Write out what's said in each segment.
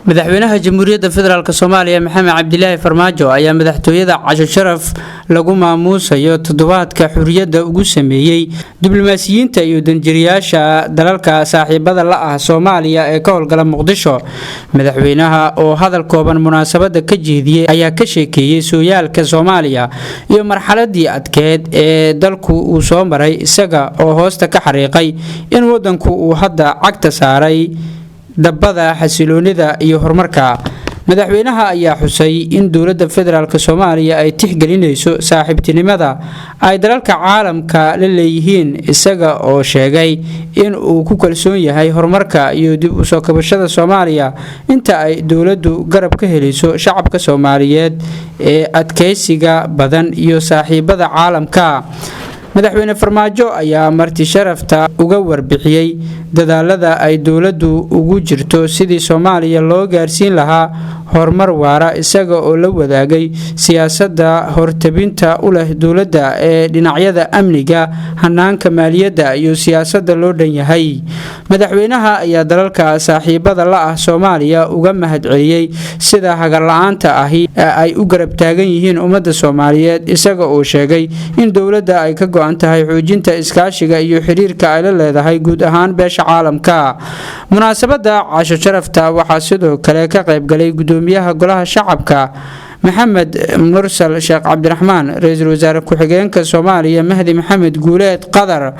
madaxweynaha jamhuuriyadda federaalk Soomaaliya Maxamed Cabdilaahi Farmaajo ayaa madaxtooyada casho sharaf lagu maamuusayo toddobaadka xurriyadda ugu sameeyay diblomaasiyiinta iyo danjirayaasha dalalka saaxiibada la ah Soomaaliya ee ka howlgala Muqdisho. Madaxweynaha oo hadal kooban munaasabada ka jeediyay ayaa ka sheekeeyay sooyaalka Soomaaliya iyo marxaladii adkeed ee dalku uu soo maray, isaga oo hoosta ka xariiqay in wadanku uu hadda cagta saaray dabada xasiloonida iyo horumarka. madaxweynaha ayaa xusay in dowladda federaalk Soomaaliya ay tixgelinayso saaxiibtinimada ay dalalka caalamka la leeyihiin, isaga oo sheegay in uu ku kalsoon yahay horumarka iyo dib u soo kabashada Soomaaliya inta ay dowladdu garab ka helayso shacabka Soomaaliyeed ee adkeysiga badan iyo saaxiibada caalamka. madaxweyne Farmaajo ayaa marti sharafta uga warbixiyay dadaalada ay dowladdu ugu jirto sidii Soomaaliya loo gaarsiin lahaa horumar waara, isaga oo la wadaagay siyaasadda hortabinta u leh dowladda ee dhinacyada amniga, hanaanka maaliyadda iyo siyaasadda loo dhan yahay. madaxweynaha ayaa dalalka saaxiibada la ah Soomaaliya uga mahadceliyay sida hagar la'aanta ahi ay u garab taagan yihiin ummadda Soomaaliyeed, isaga oo sheegay in dowladda ay ka go'an tahay xoojinta iskaashiga iyo xiriirka ay la leedahay guud ahaan beesha caalamka. munaasabada casho sharafta waxaa sidoo kale ka qayb galay gudoomiyaha golaha shacabka Maxamed Mursal Sheekh Cabdiraxmaan, ra'iisul wasaare ku-xigeenka Soomaaliya Mahdi Maxamed Guuleed Qadar,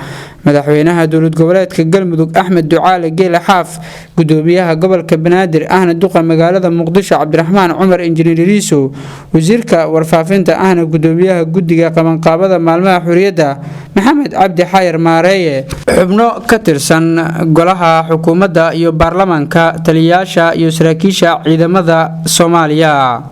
madaxweynaha dowlad goboleedka Galmudug Axmed Ducaale Geele Xaaf, gudoomiyaha gobolka Banaadir ahna duqa magaalada Muqdisho Cabdiraxmaan Cumar Injineer Riiso, wasiirka warfaafinta ahna gudoomiyaha guddiga qabanqaabada maalmaha xurriyadda Maxamed Cabdi Xayir Maareeye, xubno ka tirsan golaha xukuumadda iyo baarlamaanka, taliyayaasha iyo saraakiisha ciidamada Soomaaliya.